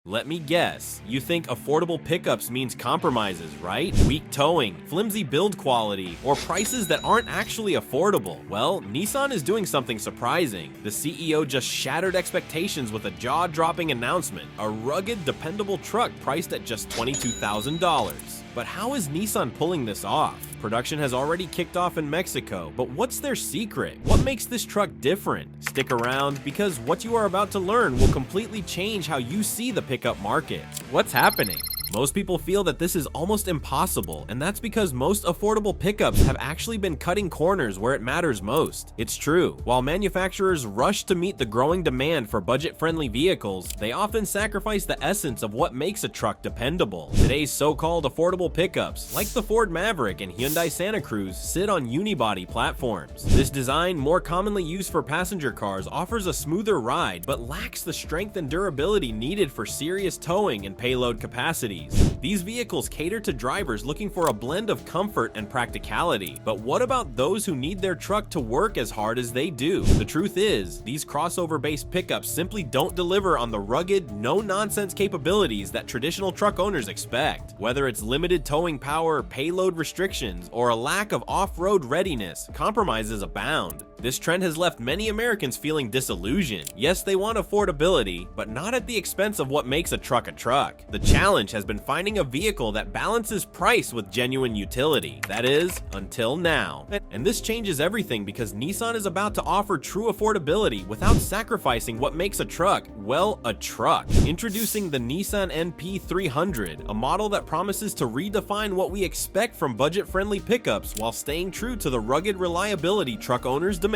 Let me guess, you think affordable pickups means compromises, right? Weak towing, flimsy build quality, or prices that aren't actually affordable. Well, Nissan is doing something surprising. The CEO just shattered expectations with a jaw-dropping announcement, a rugged, dependable truck priced at just $22,000. But how is Nissan pulling this off? Production has already kicked off in Mexico, but what's their secret? What makes this truck different? Stick around, because what you are about to learn will completely change how you see the pickup market. What's happening? Most people feel that this is almost impossible, and that's because most affordable pickups have actually been cutting corners where it matters most. It's true, while manufacturers rush to meet the growing demand for budget-friendly vehicles, they often sacrifice the essence of what makes a truck dependable. Today's so-called affordable pickups, like the Ford Maverick and Hyundai Santa Cruz, sit on unibody platforms. This design, more commonly used for passenger cars, offers a smoother ride, but lacks the strength and durability needed for serious towing and payload capacity. These vehicles cater to drivers looking for a blend of comfort and practicality. But what about those who need their truck to work as hard as they do? The truth is, these crossover-based pickups simply don't deliver on the rugged, no-nonsense capabilities that traditional truck owners expect. Whether it's limited towing power, payload restrictions, or a lack of off-road readiness, compromises abound. This trend has left many Americans feeling disillusioned. Yes, they want affordability, but not at the expense of what makes a truck a truck. The challenge has been finding a vehicle that balances price with genuine utility. That is, until now. And this changes everything because Nissan is about to offer true affordability without sacrificing what makes a truck, well, a truck. Introducing the Nissan NP300, a model that promises to redefine what we expect from budget-friendly pickups while staying true to the rugged reliability truck owners demand.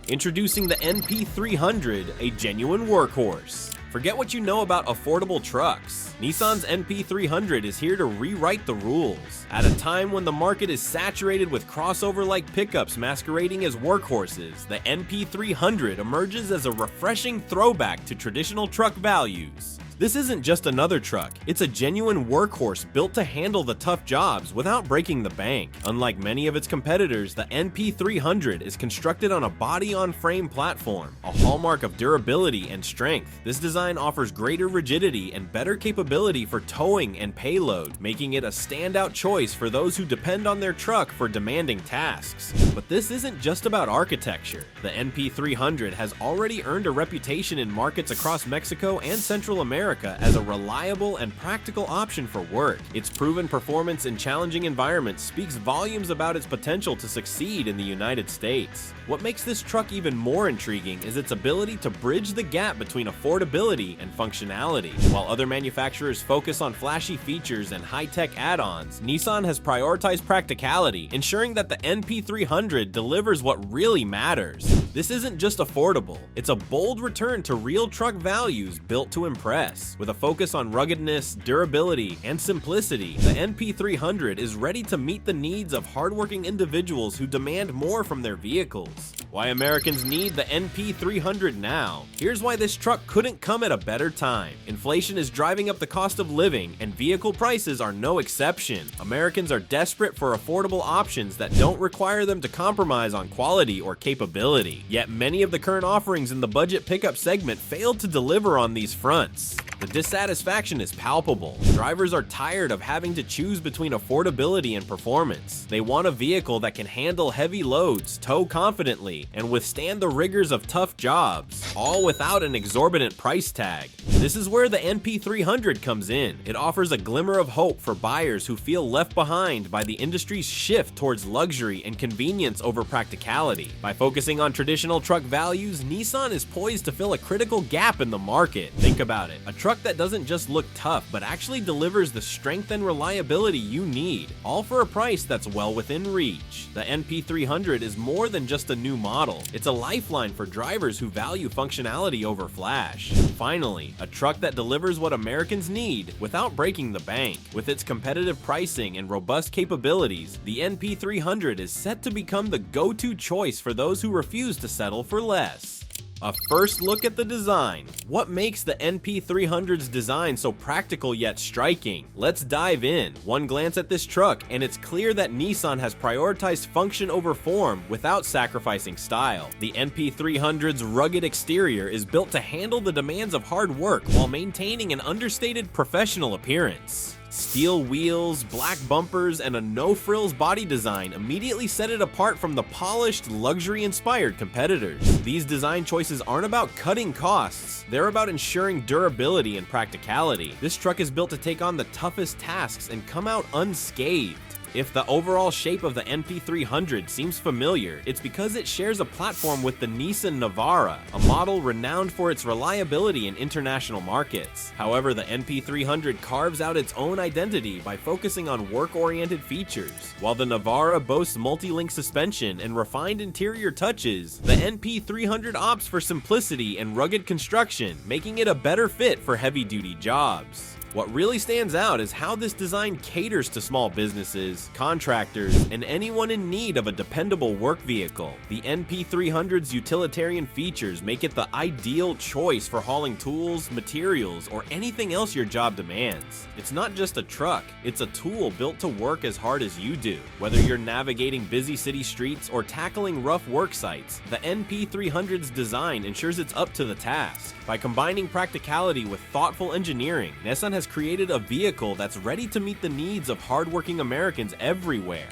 Introducing the NP300, a genuine workhorse. Forget what you know about affordable trucks. Nissan's NP300 is here to rewrite the rules. At a time when the market is saturated with crossover-like pickups masquerading as workhorses, the NP300 emerges as a refreshing throwback to traditional truck values. This isn't just another truck, it's a genuine workhorse built to handle the tough jobs without breaking the bank. Unlike many of its competitors, the NP300 is constructed on a body-on-frame platform, a hallmark of durability and strength. This design offers greater rigidity and better capability for towing and payload, making it a standout choice for those who depend on their truck for demanding tasks. But this isn't just about architecture. The NP300 has already earned a reputation in markets across Mexico and Central America as a reliable and practical option for work. Its proven performance in challenging environments speaks volumes about its potential to succeed in the United States. What makes this truck even more intriguing is its ability to bridge the gap between affordability and functionality. While other manufacturers focus on flashy features and high-tech add-ons, Nissan has prioritized practicality, ensuring that the NP300 delivers what really matters. This isn't just affordable, it's a bold return to real truck values built to impress. With a focus on ruggedness, durability, and simplicity, the NP300 is ready to meet the needs of hardworking individuals who demand more from their vehicles. Why Americans need the NP300 now? Here's why this truck couldn't come at a better time. Inflation is driving up the cost of living, and vehicle prices are no exception. Americans are desperate for affordable options that don't require them to compromise on quality or capability. Yet many of the current offerings in the budget pickup segment failed to deliver on these fronts. The dissatisfaction is palpable. Drivers are tired of having to choose between affordability and performance. They want a vehicle that can handle heavy loads, tow confidently, and withstand the rigors of tough jobs, all without an exorbitant price tag. This is where the NP300 comes in. It offers a glimmer of hope for buyers who feel left behind by the industry's shift towards luxury and convenience over practicality. By focusing on traditional truck values, Nissan is poised to fill a critical gap in the market. Think about it. A truck that doesn't just look tough, but actually delivers the strength and reliability you need, all for a price that's well within reach. The NP300 is more than just a new model. It's a lifeline for drivers who value functionality over flash. Finally, a truck that delivers what Americans need without breaking the bank. With its competitive pricing and robust capabilities, the NP300 is set to become the go-to choice for those who refuse to settle for less. A first look at the design. What makes the NP300's design so practical yet striking? Let's dive in. One glance at this truck, and it's clear that Nissan has prioritized function over form without sacrificing style. The NP300's rugged exterior is built to handle the demands of hard work while maintaining an understated professional appearance. Steel wheels, black bumpers, and a no-frills body design immediately set it apart from the polished, luxury-inspired competitors. These design choices aren't about cutting costs, they're about ensuring durability and practicality. This truck is built to take on the toughest tasks and come out unscathed. If the overall shape of the NP300 seems familiar, it's because it shares a platform with the Nissan Navara, a model renowned for its reliability in international markets. However, the NP300 carves out its own identity by focusing on work-oriented features. While the Navara boasts multi-link suspension and refined interior touches, the NP300 opts for simplicity and rugged construction, making it a better fit for heavy-duty jobs. What really stands out is how this design caters to small businesses, contractors, and anyone in need of a dependable work vehicle. The NP300's utilitarian features make it the ideal choice for hauling tools, materials, or anything else your job demands. It's not just a truck, it's a tool built to work as hard as you do. Whether you're navigating busy city streets or tackling rough work sites, the NP300's design ensures it's up to the task. By combining practicality with thoughtful engineering, Nissan has created a vehicle that's ready to meet the needs of hardworking Americans everywhere.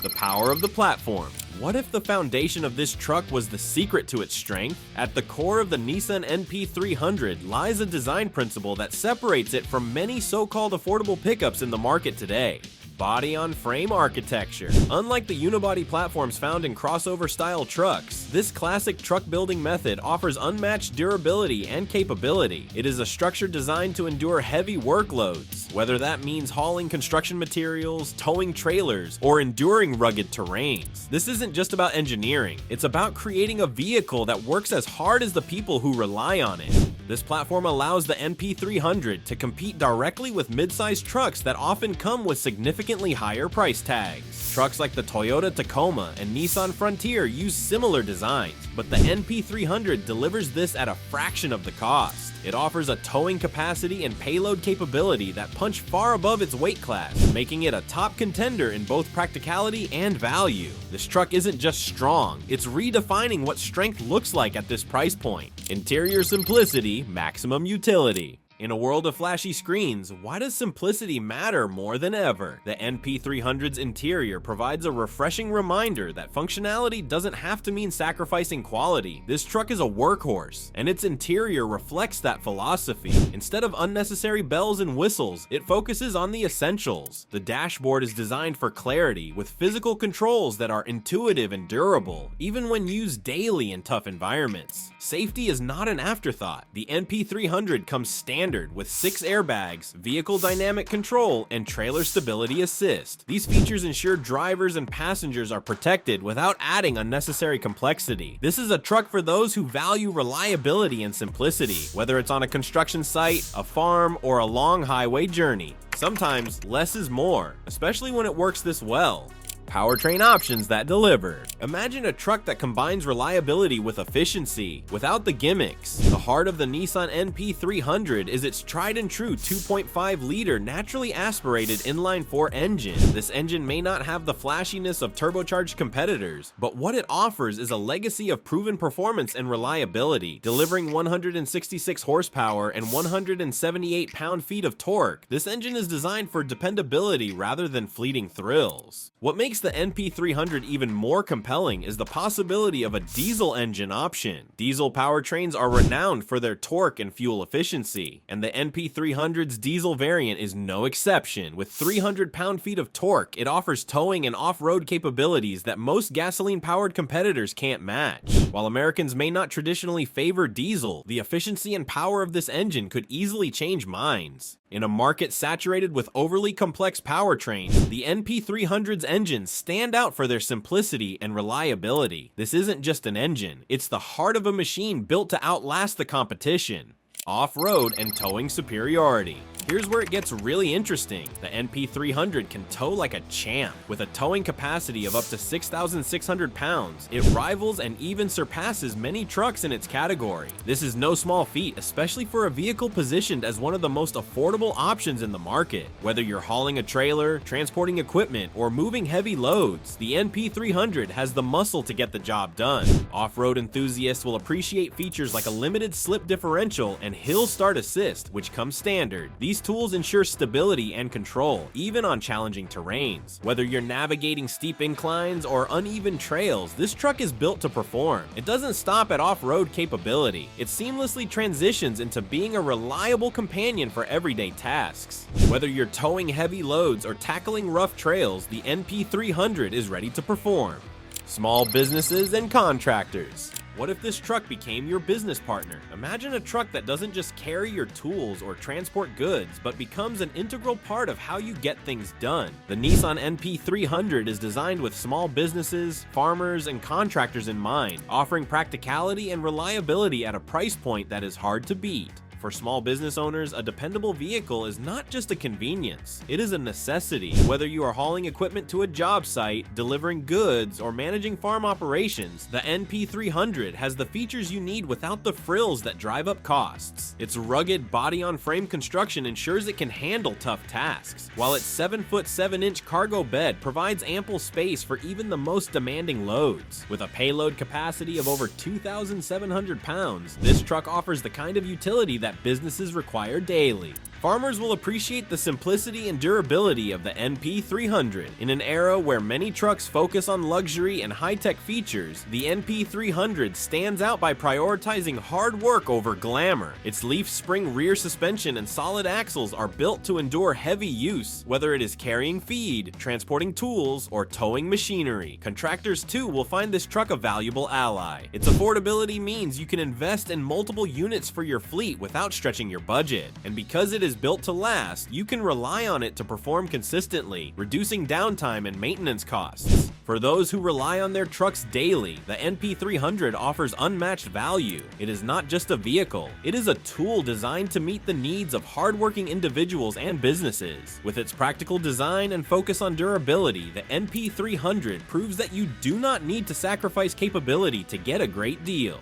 The power of the platform. What if the foundation of this truck was the secret to its strength? At the core of the Nissan NP300 lies a design principle that separates it from many so-called affordable pickups in the market today. Body-on-frame architecture. Unlike the unibody platforms found in crossover-style trucks, this classic truck-building method offers unmatched durability and capability. It is a structure designed to endure heavy workloads, whether that means hauling construction materials, towing trailers, or enduring rugged terrains. This isn't just about engineering, it's about creating a vehicle that works as hard as the people who rely on it. This platform allows the NP300 to compete directly with mid-sized trucks that often come with significantly higher price tags. Trucks like the Toyota Tacoma and Nissan Frontier use similar designs, but the NP300 delivers this at a fraction of the cost. It offers a towing capacity and payload capability that punch far above its weight class, making it a top contender in both practicality and value. This truck isn't just strong, it's redefining what strength looks like at this price point. Interior simplicity, maximum utility. In a world of flashy screens, why does simplicity matter more than ever? The NP300's interior provides a refreshing reminder that functionality doesn't have to mean sacrificing quality. This truck is a workhorse, and its interior reflects that philosophy. Instead of unnecessary bells and whistles, it focuses on the essentials. The dashboard is designed for clarity, with physical controls that are intuitive and durable, even when used daily in tough environments. Safety is not an afterthought. The NP300 comes standard with 6 airbags, vehicle dynamic control, and trailer stability assist. These features ensure drivers and passengers are protected without adding unnecessary complexity. This is a truck for those who value reliability and simplicity, whether it's on a construction site, a farm, or a long highway journey. Sometimes less is more, especially when it works this well. Powertrain options that deliver. Imagine a truck that combines reliability with efficiency, without the gimmicks. The heart of the Nissan NP300 is its tried and true 2.5-liter naturally aspirated inline-4 engine. This engine may not have the flashiness of turbocharged competitors, but what it offers is a legacy of proven performance and reliability, delivering 166 horsepower and 178 pound-feet of torque. This engine is designed for dependability rather than fleeting thrills. What makes the NP300 even more compelling is the possibility of a diesel engine option. Diesel powertrains are renowned for their torque and fuel efficiency, and the NP300's diesel variant is no exception. With 300 pound-feet of torque, it offers towing and off-road capabilities that most gasoline-powered competitors can't match. While Americans may not traditionally favor diesel, the efficiency and power of this engine could easily change minds. In a market saturated with overly complex powertrains, the NP300's engines stand out for their simplicity and reliability. This isn't just an engine, it's the heart of a machine built to outlast the competition. Off-road and towing superiority. Here's where it gets really interesting. The NP300 can tow like a champ. With a towing capacity of up to 6,600 pounds, it rivals and even surpasses many trucks in its category. This is no small feat, especially for a vehicle positioned as one of the most affordable options in the market. Whether you're hauling a trailer, transporting equipment, or moving heavy loads, the NP300 has the muscle to get the job done. Off-road enthusiasts will appreciate features like a limited slip differential and hill start assist, which comes standard. These tools ensure stability and control, even on challenging terrains. Whether you're navigating steep inclines or uneven trails, this truck is built to perform. It doesn't stop at off-road capability. It seamlessly transitions into being a reliable companion for everyday tasks. Whether you're towing heavy loads or tackling rough trails, the NP300 is ready to perform. Small businesses and contractors. What if this truck became your business partner? Imagine a truck that doesn't just carry your tools or transport goods, but becomes an integral part of how you get things done. The Nissan NP300 is designed with small businesses, farmers, and contractors in mind, offering practicality and reliability at a price point that is hard to beat. For small business owners, a dependable vehicle is not just a convenience, it is a necessity. Whether you are hauling equipment to a job site, delivering goods, or managing farm operations, the NP300 has the features you need without the frills that drive up costs. Its rugged body-on-frame construction ensures it can handle tough tasks, while its 7-foot 7-inch cargo bed provides ample space for even the most demanding loads. With a payload capacity of over 2,700 pounds, this truck offers the kind of utility that businesses require daily. Farmers will appreciate the simplicity and durability of the NP300. In an era where many trucks focus on luxury and high-tech features, the NP300 stands out by prioritizing hard work over glamour. Its leaf spring rear suspension and solid axles are built to endure heavy use, whether it is carrying feed, transporting tools, or towing machinery. Contractors too will find this truck a valuable ally. Its affordability means you can invest in multiple units for your fleet without stretching your budget. And because it is built to last, you can rely on it to perform consistently, reducing downtime and maintenance costs. For those who rely on their trucks daily, the NP300 offers unmatched value. It is not just a vehicle, it is a tool designed to meet the needs of hardworking individuals and businesses. With its practical design and focus on durability, the NP300 proves that you do not need to sacrifice capability to get a great deal.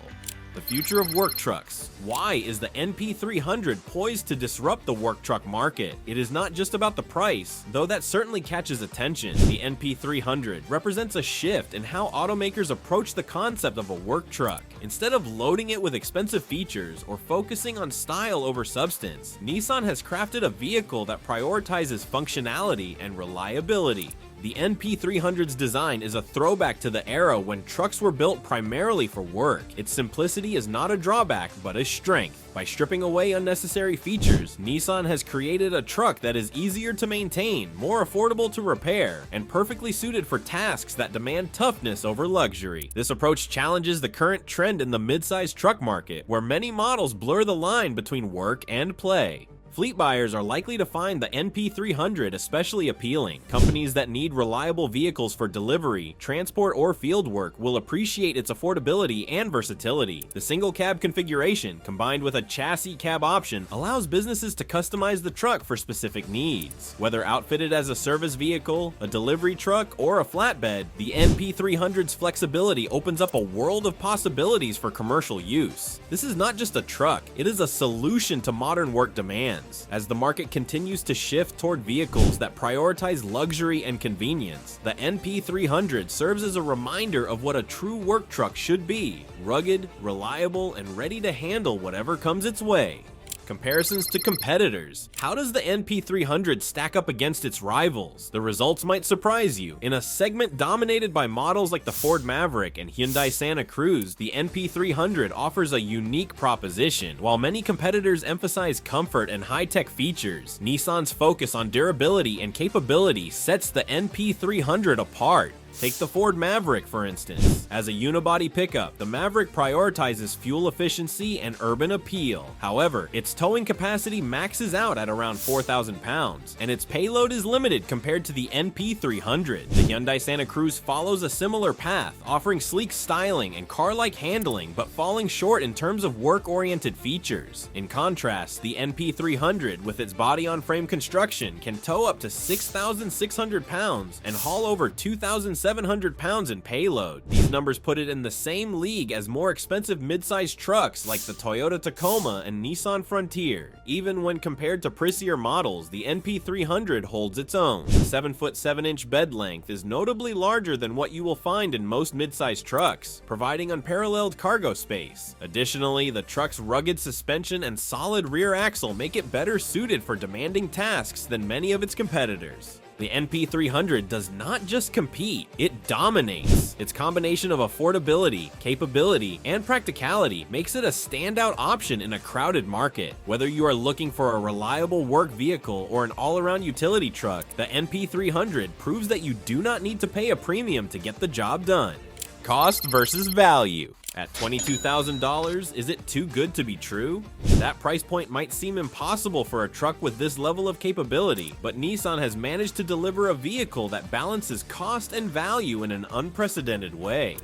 The future of work trucks. Why is the NP300 poised to disrupt the work truck market? It is not just about the price, though that certainly catches attention. The NP300 represents a shift in how automakers approach the concept of a work truck. Instead of loading it with expensive features or focusing on style over substance, Nissan has crafted a vehicle that prioritizes functionality and reliability. The NP300's design is a throwback to the era when trucks were built primarily for work. Its simplicity is not a drawback, but a strength. By stripping away unnecessary features, Nissan has created a truck that is easier to maintain, more affordable to repair, and perfectly suited for tasks that demand toughness over luxury. This approach challenges the current trend in the mid-size truck market, where many models blur the line between work and play. Fleet buyers are likely to find the NP300 especially appealing. Companies that need reliable vehicles for delivery, transport, or field work will appreciate its affordability and versatility. The single cab configuration, combined with a chassis cab option, allows businesses to customize the truck for specific needs. Whether outfitted as a service vehicle, a delivery truck, or a flatbed, the NP300's flexibility opens up a world of possibilities for commercial use. This is not just a truck, it is a solution to modern work demands. As the market continues to shift toward vehicles that prioritize luxury and convenience, the NP300 serves as a reminder of what a true work truck should be: rugged, reliable, and ready to handle whatever comes its way. Comparisons to competitors. How does the NP300 stack up against its rivals? The results might surprise you. In a segment dominated by models like the Ford Maverick and Hyundai Santa Cruz, the NP300 offers a unique proposition. While many competitors emphasize comfort and high-tech features, Nissan's focus on durability and capability sets the NP300 apart. Take the Ford Maverick, for instance. As a unibody pickup, the Maverick prioritizes fuel efficiency and urban appeal. However, its towing capacity maxes out at around 4,000 pounds, and its payload is limited compared to the NP300. The Hyundai Santa Cruz follows a similar path, offering sleek styling and car-like handling, but falling short in terms of work-oriented features. In contrast, the NP300, with its body-on-frame construction, can tow up to 6,600 pounds and haul over 2,700 pounds in payload. These numbers put it in the same league as more expensive mid-sized trucks like the Toyota Tacoma and Nissan Frontier. Even when compared to pricier models, the NP300 holds its own. The 7-foot 7-inch bed length is notably larger than what you will find in most mid-sized trucks, providing unparalleled cargo space. Additionally, the truck's rugged suspension and solid rear axle make it better suited for demanding tasks than many of its competitors. The NP300 does not just compete, it dominates. Its combination of affordability, capability, and practicality makes it a standout option in a crowded market. Whether you are looking for a reliable work vehicle or an all-around utility truck, the NP300 proves that you do not need to pay a premium to get the job done. Cost versus value. At $22,000, is it too good to be true? That price point might seem impossible for a truck with this level of capability, but Nissan has managed to deliver a vehicle that balances cost and value in an unprecedented way.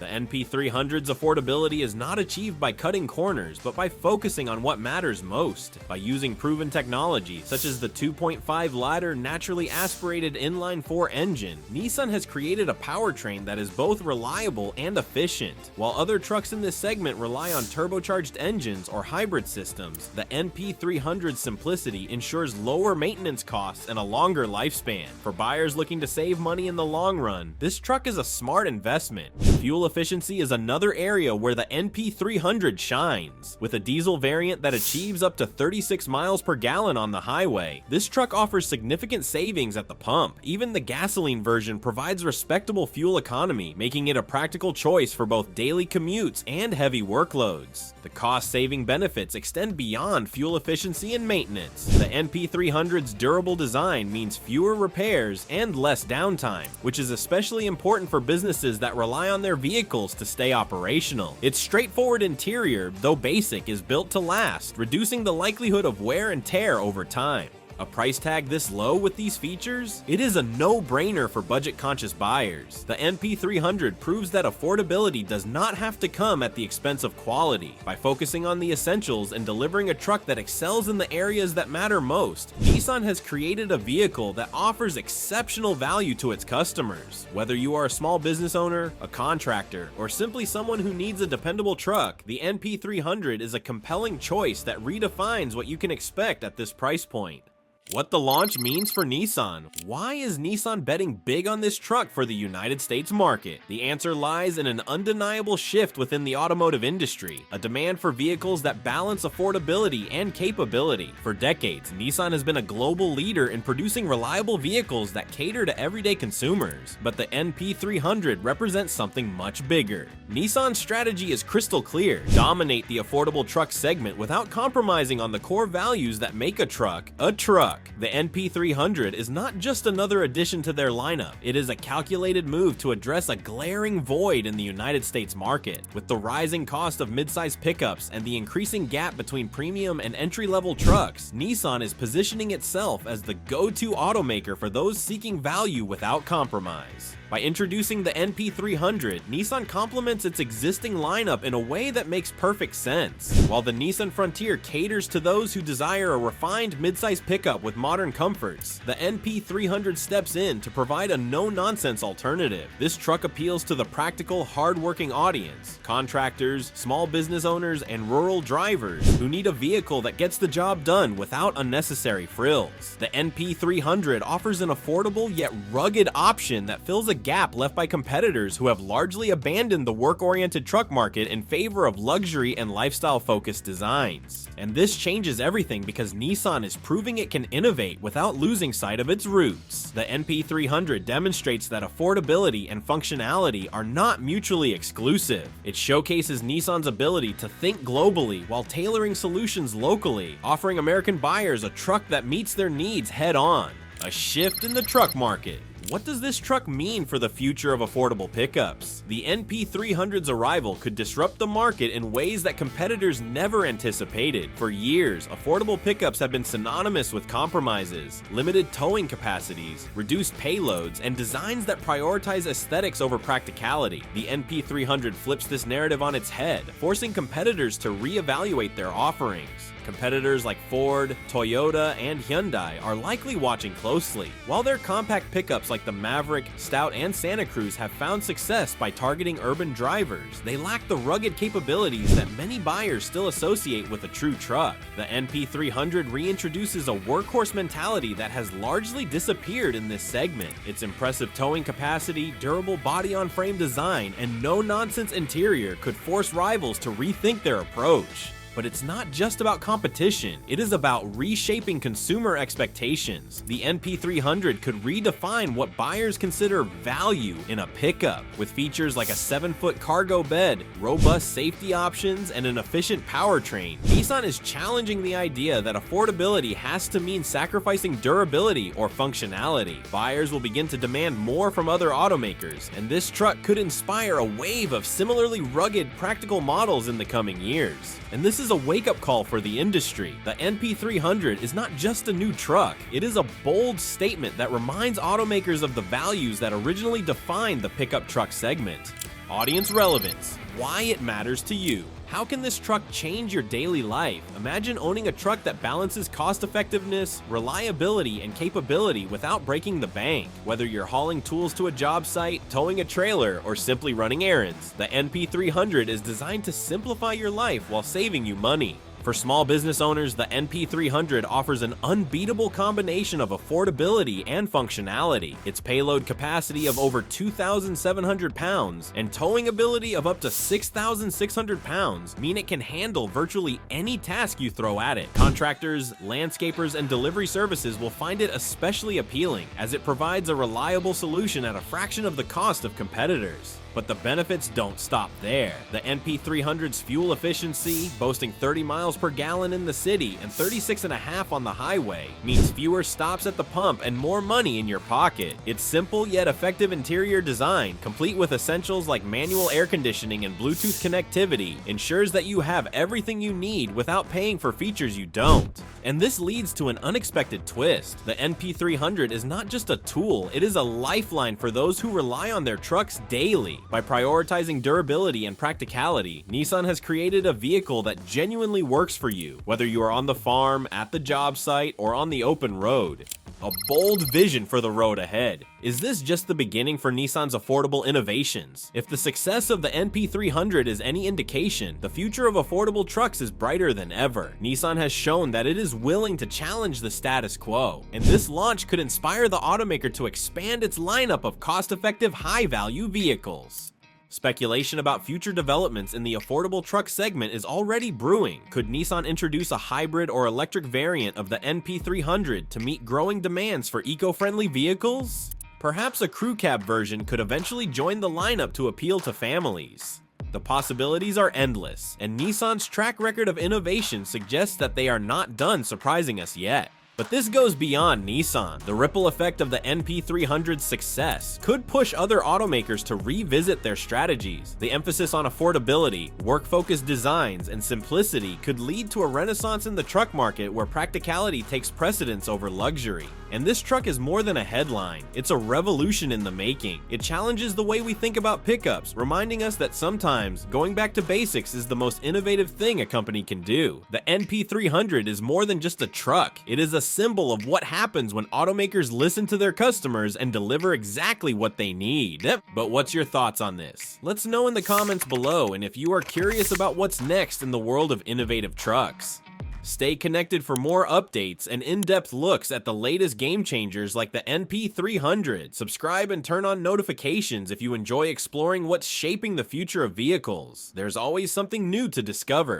The NP300's affordability is not achieved by cutting corners, but by focusing on what matters most. By using proven technology, such as the 2.5-liter naturally aspirated inline-4 engine, Nissan has created a powertrain that is both reliable and efficient. While other trucks in this segment rely on turbocharged engines or hybrid systems, the NP300's simplicity ensures lower maintenance costs and a longer lifespan. For buyers looking to save money in the long run, this truck is a smart investment. Fuel efficiency is another area where the NP300 shines. With a diesel variant that achieves up to 36 miles per gallon on the highway, this truck offers significant savings at the pump. Even the gasoline version provides respectable fuel economy, making it a practical choice for both daily commutes and heavy workloads. The cost-saving benefits extend beyond fuel efficiency and maintenance. The NP300's durable design means fewer repairs and less downtime, which is especially important for businesses that rely on their vehicles to stay operational. Its straightforward interior, though basic, is built to last, reducing the likelihood of wear and tear over time. A price tag this low with these features? It is a no-brainer for budget-conscious buyers. The NP300 proves that affordability does not have to come at the expense of quality. By focusing on the essentials and delivering a truck that excels in the areas that matter most, Nissan has created a vehicle that offers exceptional value to its customers. Whether you are a small business owner, a contractor, or simply someone who needs a dependable truck, the NP300 is a compelling choice that redefines what you can expect at this price point. What the launch means for Nissan. Why is Nissan betting big on this truck for the United States market? The answer lies in an undeniable shift within the automotive industry, a demand for vehicles that balance affordability and capability. For decades, Nissan has been a global leader in producing reliable vehicles that cater to everyday consumers, but the NP300 represents something much bigger. Nissan's strategy is crystal clear: dominate the affordable truck segment without compromising on the core values that make a truck a truck. The NP300 is not just another addition to their lineup, it is a calculated move to address a glaring void in the United States market. With the rising cost of mid-size pickups and the increasing gap between premium and entry-level trucks, Nissan is positioning itself as the go-to automaker for those seeking value without compromise. By introducing the NP300, Nissan complements its existing lineup in a way that makes perfect sense. While the Nissan Frontier caters to those who desire a refined mid-size pickup with modern comforts, the NP300 steps in to provide a no-nonsense alternative. This truck appeals to the practical, hard-working audience, contractors, small business owners, and rural drivers who need a vehicle that gets the job done without unnecessary frills. The NP300 offers an affordable yet rugged option that fills a gap left by competitors who have largely abandoned the work-oriented truck market in favor of luxury and lifestyle-focused designs. And this changes everything because Nissan is proving it can innovate without losing sight of its roots. The NP300 demonstrates that affordability and functionality are not mutually exclusive. It showcases Nissan's ability to think globally while tailoring solutions locally, offering American buyers a truck that meets their needs head-on. A shift in the truck market. What does this truck mean for the future of affordable pickups? The NP300's arrival could disrupt the market in ways that competitors never anticipated. For years, affordable pickups have been synonymous with compromises, limited towing capacities, reduced payloads, and designs that prioritize aesthetics over practicality. The NP300 flips this narrative on its head, forcing competitors to reevaluate their offerings. Competitors like Ford, Toyota, and Hyundai are likely watching closely. While their compact pickups like the Maverick, Stout, and Santa Cruz have found success by targeting urban drivers, they lack the rugged capabilities that many buyers still associate with a true truck. The NP300 reintroduces a workhorse mentality that has largely disappeared in this segment. Its impressive towing capacity, durable body-on-frame design, and no-nonsense interior could force rivals to rethink their approach. But it's not just about competition, it is about reshaping consumer expectations. The NP300 could redefine what buyers consider value in a pickup. With features like a 7-foot cargo bed, robust safety options, and an efficient powertrain, Nissan is challenging the idea that affordability has to mean sacrificing durability or functionality. Buyers will begin to demand more from other automakers, and this truck could inspire a wave of similarly rugged, practical models in the coming years. And this is a wake-up call for the industry. The NP300 is not just a new truck, it is a bold statement that reminds automakers of the values that originally defined the pickup truck segment. Audience relevance, why it matters to you. How can this truck change your daily life? Imagine owning a truck that balances cost-effectiveness, reliability, and capability without breaking the bank. Whether you're hauling tools to a job site, towing a trailer, or simply running errands, the NP300 is designed to simplify your life while saving you money. For small business owners, the NP300 offers an unbeatable combination of affordability and functionality. Its payload capacity of over 2,700 pounds and towing ability of up to 6,600 pounds mean it can handle virtually any task you throw at it. Contractors, landscapers, and delivery services will find it especially appealing, as it provides a reliable solution at a fraction of the cost of competitors. But the benefits don't stop there. The NP300's fuel efficiency, boasting 30 miles per gallon in the city and 36.5 on the highway, means fewer stops at the pump and more money in your pocket. Its simple yet effective interior design, complete with essentials like manual air conditioning and Bluetooth connectivity, ensures that you have everything you need without paying for features you don't. And this leads to an unexpected twist. The NP300 is not just a tool, it is a lifeline for those who rely on their trucks daily. By prioritizing durability and practicality, Nissan has created a vehicle that genuinely works for you, whether you are on the farm, at the job site, or on the open road. A bold vision for the road ahead. Is this just the beginning for Nissan's affordable innovations? If the success of the NP300 is any indication, the future of affordable trucks is brighter than ever. Nissan has shown that it is willing to challenge the status quo, and this launch could inspire the automaker to expand its lineup of cost-effective, high-value vehicles. Speculation about future developments in the affordable truck segment is already brewing. Could Nissan introduce a hybrid or electric variant of the NP300 to meet growing demands for eco-friendly vehicles? Perhaps a crew cab version could eventually join the lineup to appeal to families. The possibilities are endless, and Nissan's track record of innovation suggests that they are not done surprising us yet. But this goes beyond Nissan. The ripple effect of the NP300's success could push other automakers to revisit their strategies. The emphasis on affordability, work-focused designs, and simplicity could lead to a renaissance in the truck market where practicality takes precedence over luxury. And this truck is more than a headline, it's a revolution in the making. It challenges the way we think about pickups, reminding us that sometimes going back to basics is the most innovative thing a company can do. The NP300 is more than just a truck, it is a symbol of what happens when automakers listen to their customers and deliver exactly what they need. But what's your thoughts on this? Let's know in the comments below, and if you are curious about what's next in the world of innovative trucks. Stay connected for more updates and in-depth looks at the latest game changers like the NP300. Subscribe and turn on notifications if you enjoy exploring what's shaping the future of vehicles. There's always something new to discover.